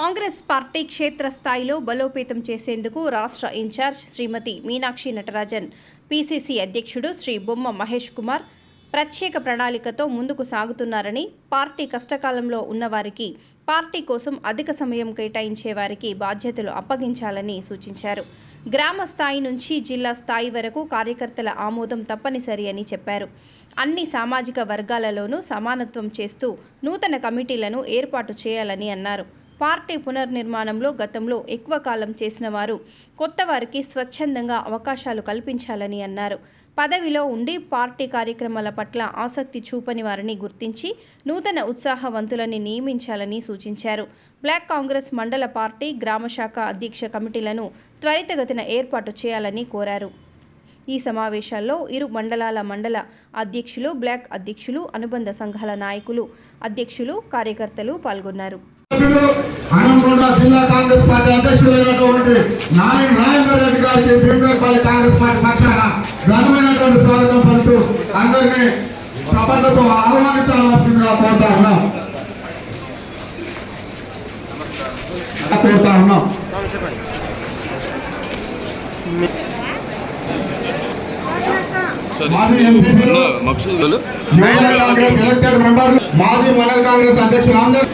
Congress party క్షేత్రస్థాయిలో బలోపేతం చేసేందుకు రాష్ట్ర ఇన్ఛార్జ్ శ్రీమతి మీనాక్షి నటరాజన్, పీసీసీ అధ్యక్షుడు శ్రీ బొమ్మ మహేష్ కుమార్ ప్రత్యేక ప్రణాళికతో ముందుకు సాగుతున్నారని, పార్టీ కష్టకాలంలో ఉన్నవారికి, పార్టీ కోసం అధిక సమయం కేటాయించే వారికి బాధ్యతలు అప్పగించాలని సూచించారు. గ్రామ స్థాయి నుంచి జిల్లా స్థాయి వరకు కార్యకర్తల ఆమోదం తప్పనిసరి అని చెప్పారు. అన్ని సామాజిక వర్గాలలోనూ సమానత్వం చేస్తూ నూతన కమిటీలను ఏర్పాటు చేయాలని అన్నారు. పార్టీ పునర్నిర్మాణంలో గతంలో ఎక్కువ కాలం చేసిన వారు కొత్త వారికి స్వచ్ఛందంగా అవకాశాలు కల్పించాలని అన్నారు. పదవిలో ఉండి పార్టీ కార్యక్రమాల పట్ల ఆసక్తి చూపని వారిని గుర్తించి నూతన ఉత్సాహవంతులని నియమించాలని సూచించారు. బ్లాక్ కాంగ్రెస్ మండల పార్టీ గ్రామ శాఖ అధ్యక్ష కమిటీలను త్వరితగతిన ఏర్పాటు చేయాలని కోరారు. ఈ సమావేశాల్లో ఇరు మండలాల మండల అధ్యక్షులు, బ్లాక్ అధ్యక్షులు, అనుబంధ సంఘాల నాయకులు, అధ్యక్షులు, కార్యకర్తలు పాల్గొన్నారు. జిల్లా కాంగ్రెస్ పార్టీ అధ్యక్షులైనటువంటి నాగేందర్ రెడ్డి గారికి భీమగర్పల్లి కాంగ్రెస్ పార్టీ పక్షాన ఘనమైనటువంటి స్వాగతం పలుతూ అందరినీ చప్పట్లతో ఆహ్వానించాల్సిందిగా కోరుతా ఉన్నాం. మాజీ ఎంపీలు, కాంగ్రెస్ ఎలక్టెడ్ మెంబర్లు, మాజీ మండల కాంగ్రెస్ అధ్యక్షులు అందరూ